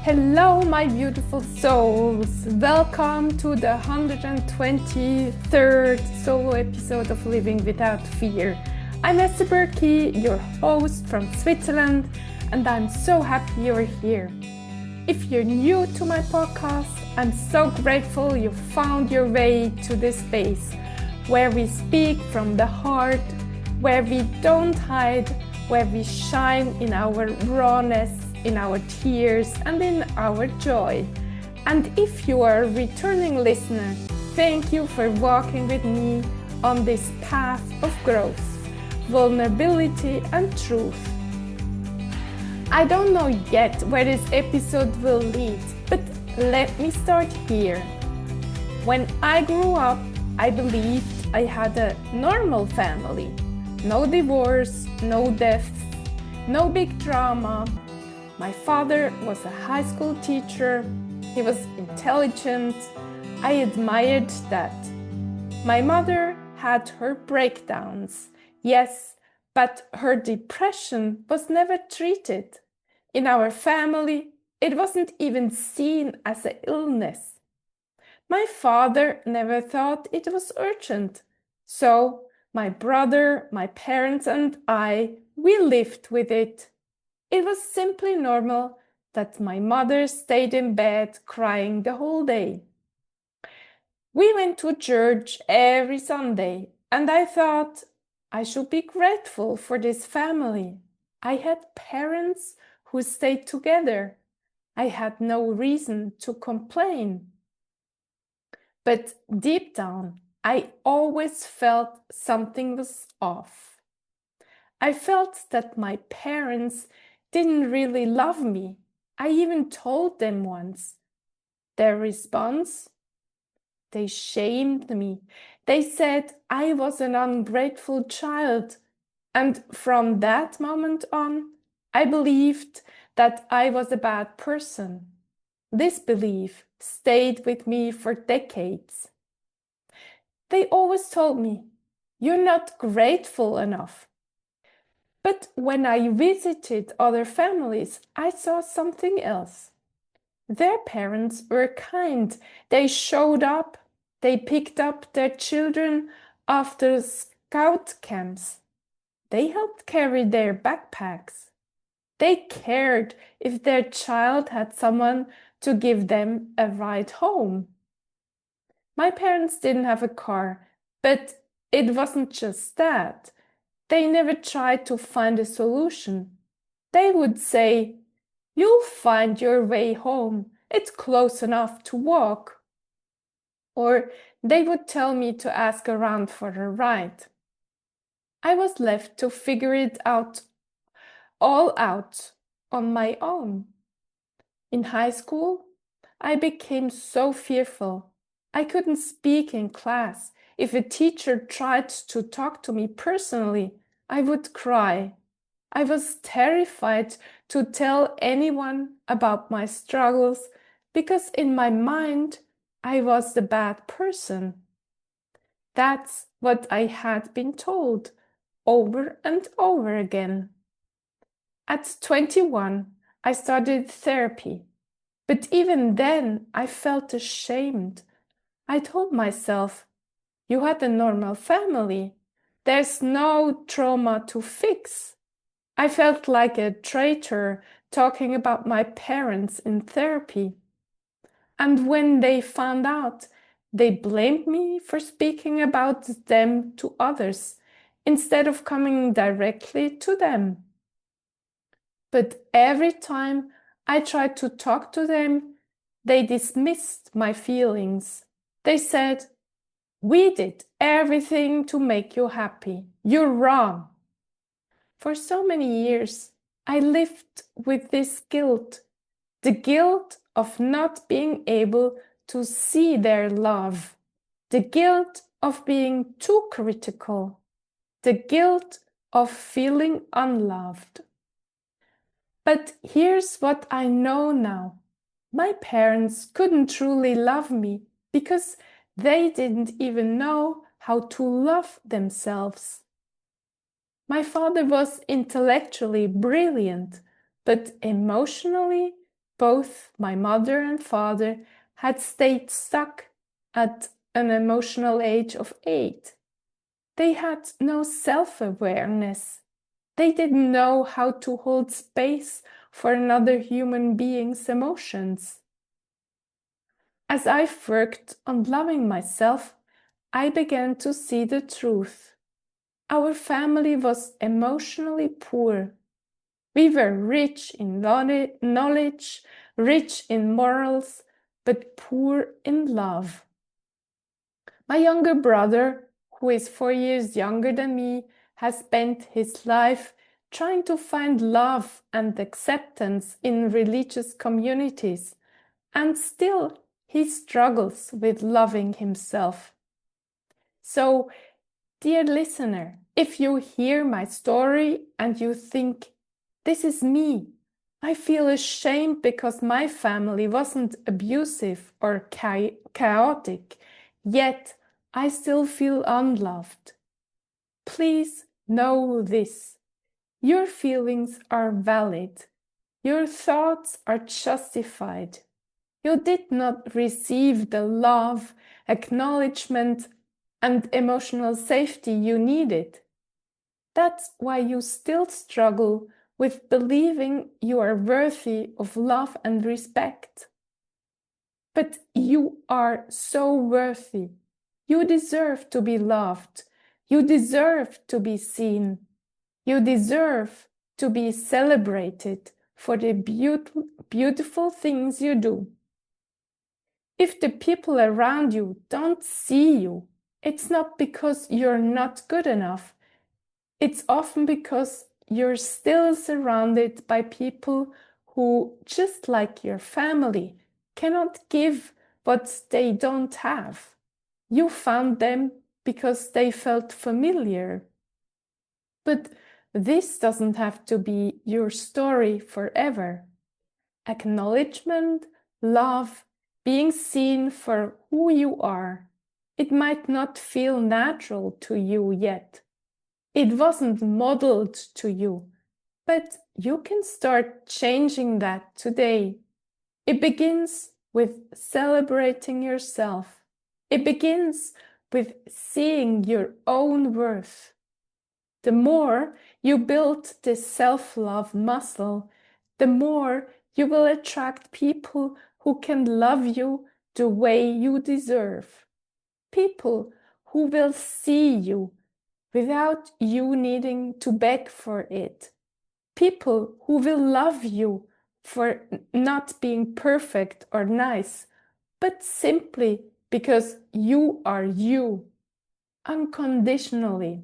Hello, my beautiful souls. Welcome to the 123rd solo episode of Living Without Fear. I'm Esther Buerki, your host from Switzerland, and I'm so happy you're here. If you're new to my podcast, I'm so grateful you found your way to this space where we speak from the heart, where we don't hide, where we shine in our rawness, in our tears, and in our joy. And if you are a returning listener, thank you for walking with me on this path of growth, vulnerability, and truth. I don't know yet where this episode will lead, but let me start here. When I grew up, I believed I had a normal family. No divorce, no deaths, no big drama. My father was a high school teacher. He was intelligent. I admired that. My mother had her breakdowns, yes, but her depression was never treated. In our family, it wasn't even seen as an illness. My father never thought it was urgent. So my brother, my parents, and we lived with it. It was simply normal that my mother stayed in bed crying the whole day. We went to church every Sunday, and I thought I should be grateful for this family. I had parents who stayed together. I had no reason to complain. But deep down, I always felt something was off. I felt that my parents didn't really love me. I even told them once. Their response? They shamed me. They said I was an ungrateful child. And from that moment on, I believed that I was a bad person. This belief stayed with me for decades. They always told me, "You're not grateful enough." But when I visited other families, I saw something else. Their parents were kind. They showed up. They picked up their children after scout camps. They helped carry their backpacks. They cared if their child had someone to give them a ride home. My parents didn't have a car, but it wasn't just that. They never tried to find a solution. They would say, "You'll find your way home. It's close enough to walk." Or they would tell me to ask around for a ride. I was left to figure it all out on my own. In high school, I became so fearful. I couldn't speak in class. If a teacher tried to talk to me personally, I would cry. I was terrified to tell anyone about my struggles because in my mind, I was the bad person. That's what I had been told over and over again. At 21, I started therapy, but even then I felt ashamed. I told myself, "You had a normal family. There's no trauma to fix." I felt like a traitor talking about my parents in therapy. And when they found out, they blamed me for speaking about them to others instead of coming directly to them. But every time I tried to talk to them, they dismissed my feelings. They said, "We did everything to make you happy. You're wrong." For so many years, I lived with this guilt, the guilt of not being able to see their love, the guilt of being too critical, the guilt of feeling unloved. But here's what I know now. My parents couldn't truly love me because they didn't even know how to love themselves. My father was intellectually brilliant, but emotionally, both my mother and father had stayed stuck at an emotional age of 8. They had no self-awareness. They didn't know how to hold space for another human being's emotions. As I've worked on loving myself, I began to see the truth. Our family was emotionally poor. We were rich in knowledge, rich in morals, but poor in love. My younger brother, who is 4 years younger than me, has spent his life trying to find love and acceptance in religious communities, and still he struggles with loving himself. So, dear listener, if you hear my story and you think, this is me, I feel ashamed because my family wasn't abusive or chaotic, yet I still feel unloved. Please know this. Your feelings are valid. Your thoughts are justified. You did not receive the love, acknowledgement, and emotional safety you needed. That's why you still struggle with believing you are worthy of love and respect. But you are so worthy. You deserve to be loved. You deserve to be seen. You deserve to be celebrated for the beautiful things you do. If the people around you don't see you, it's not because you're not good enough. It's often because you're still surrounded by people who, just like your family, cannot give what they don't have. You found them because they felt familiar. But this doesn't have to be your story forever. Acknowledgement, love, being seen for who you are. It might not feel natural to you yet. It wasn't modeled to you, but you can start changing that today. It begins with celebrating yourself. It begins with seeing your own worth. The more you build this self-love muscle, the more you will attract people who can love you the way you deserve. People who will see you without you needing to beg for it. People who will love you for not being perfect or nice, but simply because you are you, unconditionally.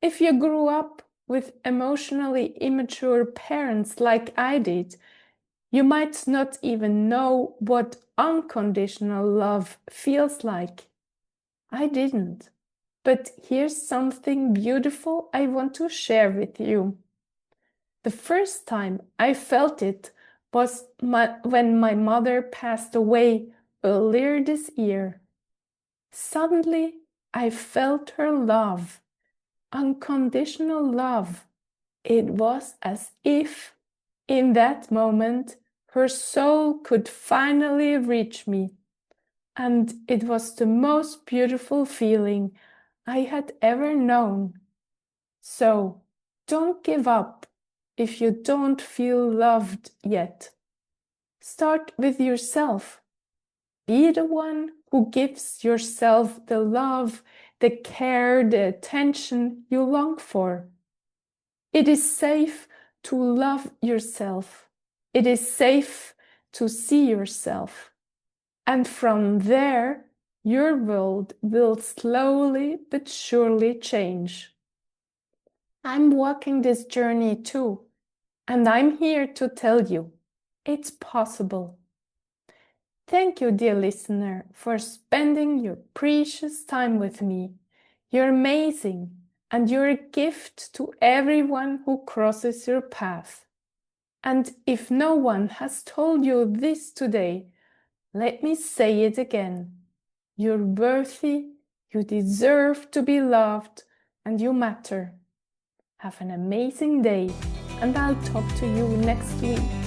If you grew up with emotionally immature parents like I did, you might not even know what unconditional love feels like. I didn't. But here's something beautiful I want to share with you. The first time I felt it was when my mother passed away earlier this year. Suddenly, I felt her love, unconditional love. It was as if, in that moment, her soul could finally reach me. And it was the most beautiful feeling I had ever known. So, don't give up if you don't feel loved yet. Start with yourself. Be the one who gives yourself the love, the care, the attention you long for. It is safe to love yourself. It is safe to see yourself. And from there, your world will slowly but surely change. I'm walking this journey too, and I'm here to tell you, it's possible. Thank you, dear listener, for spending your precious time with me. You're amazing, and you're a gift to everyone who crosses your path. And if no one has told you this today, let me say it again. You're worthy, you deserve to be loved, and you matter. Have an amazing day, and I'll talk to you next week.